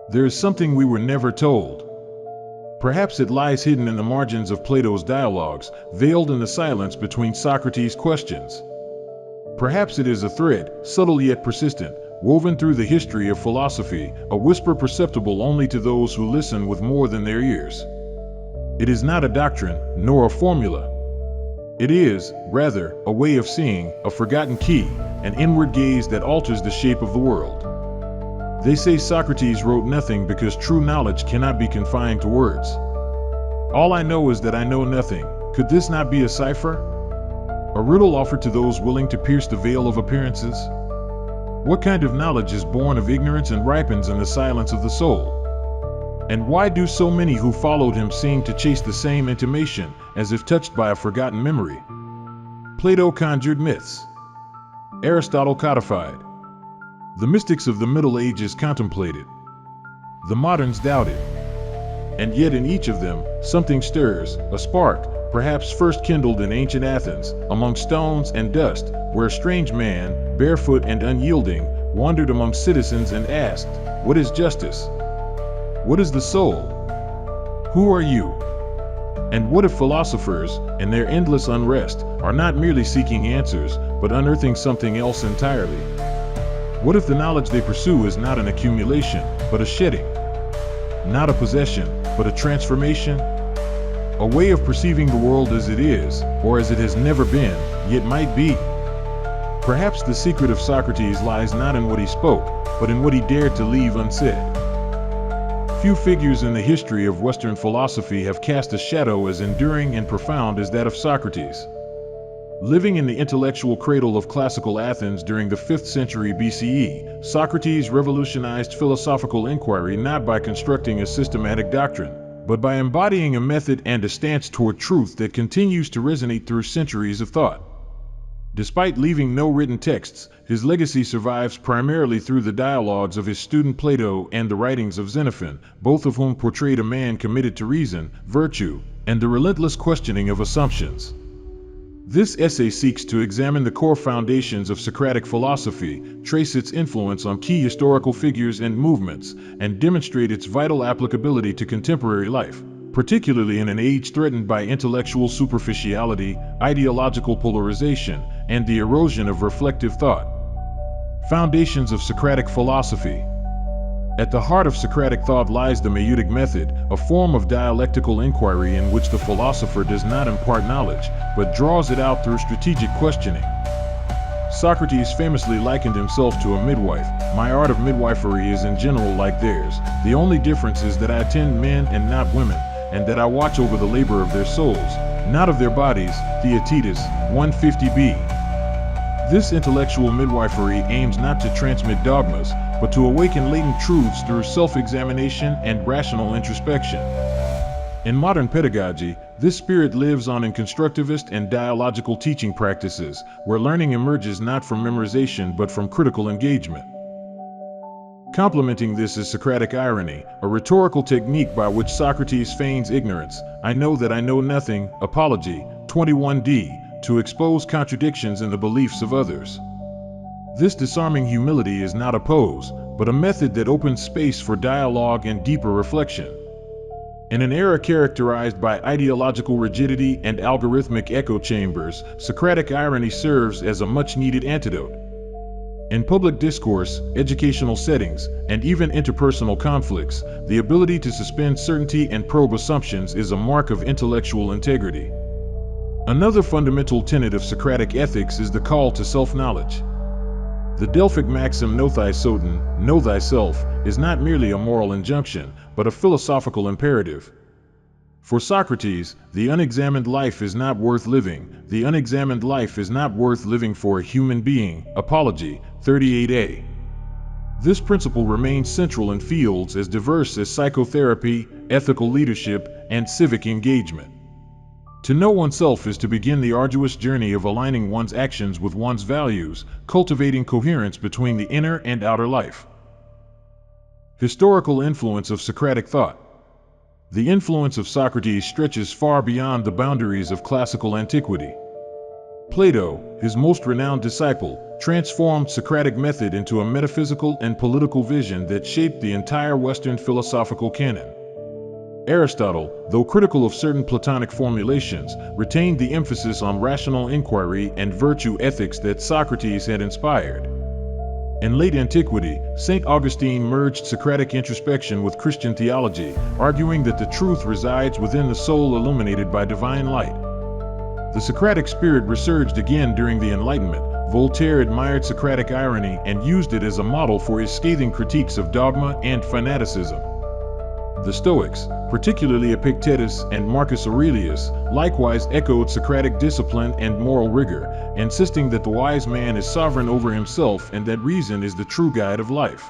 There is something we were never told. Perhaps it lies hidden in the margins of Plato's dialogues, veiled in the silence between Socrates' questions. Perhaps it is a thread, subtle yet persistent, woven through the history of philosophy, a whisper perceptible only to those who listen with more than their ears. It is not a doctrine, nor a formula. It is, rather, a way of seeing, a forgotten key, an inward gaze that alters the shape of the world. They say Socrates wrote nothing because true knowledge cannot be confined to words. All I know is that I know nothing. Could this not be a cipher? A riddle offered to those willing to pierce the veil of appearances? What kind of knowledge is born of ignorance and ripens in the silence of the soul? And why do so many who followed him seem to chase the same intimation, as if touched by a forgotten memory? Plato conjured myths. Aristotle codified. The mystics of the Middle Ages contemplated. The moderns doubted. And yet in each of them, something stirs, a spark, perhaps first kindled in ancient Athens, among stones and dust, where a strange man, barefoot and unyielding, wandered among citizens and asked, "What is justice? What is the soul? Who are you?" And what if philosophers, in their endless unrest, are not merely seeking answers, but unearthing something else entirely? What if the knowledge they pursue is not an accumulation, but a shedding? Not a possession, but a transformation? A way of perceiving the world as it is, or as it has never been, yet might be. Perhaps the secret of Socrates lies not in what he spoke, but in what he dared to leave unsaid. Few figures in the history of Western philosophy have cast a shadow as enduring and profound as that of Socrates. Living in the intellectual cradle of classical Athens during the 5th century BCE, Socrates revolutionized philosophical inquiry not by constructing a systematic doctrine, but by embodying a method and a stance toward truth that continues to resonate through centuries of thought. Despite leaving no written texts, his legacy survives primarily through the dialogues of his student Plato and the writings of Xenophon, both of whom portrayed a man committed to reason, virtue, and the relentless questioning of assumptions. This essay seeks to examine the core foundations of Socratic philosophy, trace its influence on key historical figures and movements, and demonstrate its vital applicability to contemporary life, particularly in an age threatened by intellectual superficiality, ideological polarization, and the erosion of reflective thought. Foundations of Socratic philosophy. At the heart of Socratic thought lies the maieutic method, a form of dialectical inquiry in which the philosopher does not impart knowledge, but draws it out through strategic questioning. Socrates famously likened himself to a midwife. "My art of midwifery is in general like theirs. The only difference is that I attend men and not women, and that I watch over the labor of their souls, not of their bodies." Theaetetus 150b. This intellectual midwifery aims not to transmit dogmas, but to awaken latent truths through self-examination and rational introspection. In modern pedagogy, this spirit lives on in constructivist and dialogical teaching practices, where learning emerges not from memorization but from critical engagement. Complementing this is Socratic irony, a rhetorical technique by which Socrates feigns ignorance. "I know that I know nothing," Apology 21d, to expose contradictions in the beliefs of others. This disarming humility is not a pose, but a method that opens space for dialogue and deeper reflection. In an era characterized by ideological rigidity and algorithmic echo chambers, Socratic irony serves as a much-needed antidote. In public discourse, educational settings, and even interpersonal conflicts, the ability to suspend certainty and probe assumptions is a mark of intellectual integrity. Another fundamental tenet of Socratic ethics is the call to self-knowledge. The Delphic maxim "know thyself," know thyself, is not merely a moral injunction, but a philosophical imperative. For Socrates, the unexamined life is not worth living. The unexamined life is not worth living for a human being. Apology 38a. This principle remains central in fields as diverse as psychotherapy, ethical leadership, and civic engagement. To know oneself is to begin the arduous journey of aligning one's actions with one's values, cultivating coherence between the inner and outer life. Historical influence of Socratic thought. The influence of Socrates stretches far beyond the boundaries of classical antiquity. Plato, his most renowned disciple, transformed Socratic method into a metaphysical and political vision that shaped the entire Western philosophical canon. Aristotle, though critical of certain Platonic formulations, retained the emphasis on rational inquiry and virtue ethics that Socrates had inspired. In late antiquity, St. Augustine merged Socratic introspection with Christian theology, arguing that the truth resides within the soul illuminated by divine light. The Socratic spirit resurged again during the Enlightenment. Voltaire admired Socratic irony and used it as a model for his scathing critiques of dogma and fanaticism. The Stoics, particularly Epictetus and Marcus Aurelius, likewise echoed Socratic discipline and moral rigor, insisting that the wise man is sovereign over himself and that reason is the true guide of life.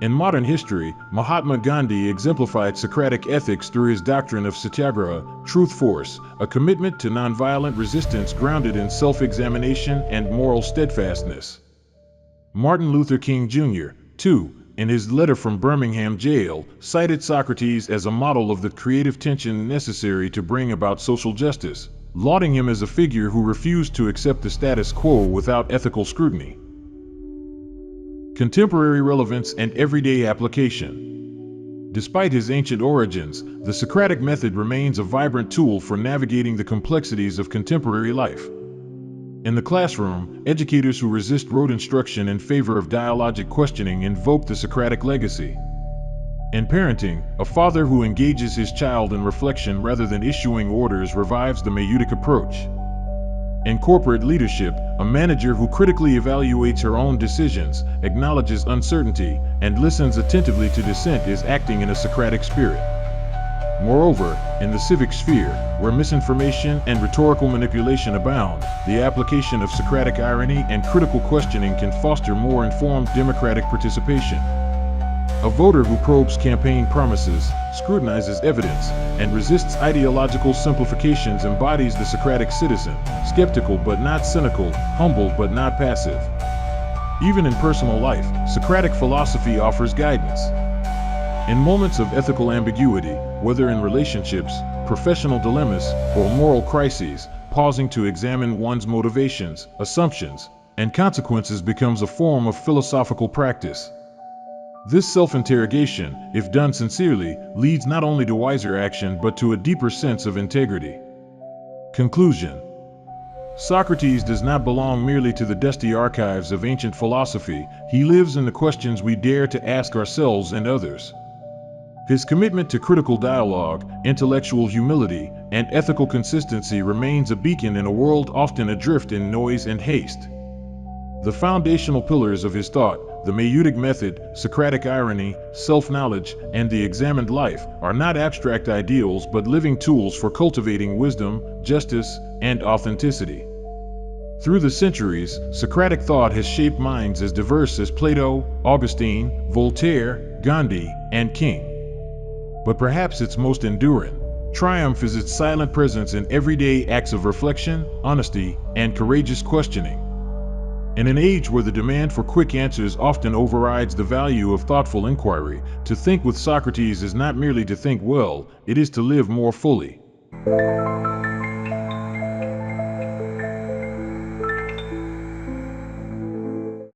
In modern history, Mahatma Gandhi exemplified Socratic ethics through his doctrine of satyagraha, truth force, a commitment to nonviolent resistance grounded in self-examination and moral steadfastness. Martin Luther King Jr., too, in his letter from Birmingham jail, cited Socrates as a model of the creative tension necessary to bring about social justice, lauding him as a figure who refused to accept the status quo without ethical scrutiny. Contemporary relevance and everyday application. Despite his ancient origins, the Socratic method remains a vibrant tool for navigating the complexities of contemporary life. In the classroom, educators who resist rote instruction in favor of dialogic questioning invoke the Socratic legacy. In parenting, a father who engages his child in reflection rather than issuing orders revives the Maieutic approach. In corporate leadership, a manager who critically evaluates her own decisions, acknowledges uncertainty, and listens attentively to dissent is acting in a Socratic spirit. Moreover, in the civic sphere, where misinformation and rhetorical manipulation abound, the application of Socratic irony and critical questioning can foster more informed democratic participation. A voter who probes campaign promises, scrutinizes evidence, and resists ideological simplifications embodies the Socratic citizen, skeptical but not cynical, humble but not passive. Even in personal life, Socratic philosophy offers guidance. In moments of ethical ambiguity, whether in relationships, professional dilemmas, or moral crises, pausing to examine one's motivations, assumptions, and consequences becomes a form of philosophical practice. This self-interrogation, if done sincerely, leads not only to wiser action but to a deeper sense of integrity. Conclusion. Socrates does not belong merely to the dusty archives of ancient philosophy, he lives in the questions we dare to ask ourselves and others. His commitment to critical dialogue, intellectual humility, and ethical consistency remains a beacon in a world often adrift in noise and haste. The foundational pillars of his thought, the Maieutic method, Socratic irony, self-knowledge, and the examined life, are not abstract ideals but living tools for cultivating wisdom, justice, and authenticity. Through the centuries, Socratic thought has shaped minds as diverse as Plato, Augustine, Voltaire, Gandhi, and King. But perhaps its most enduring triumph is its silent presence in everyday acts of reflection, honesty, and courageous questioning. In an age where the demand for quick answers often overrides the value of thoughtful inquiry, to think with Socrates is not merely to think well, it is to live more fully.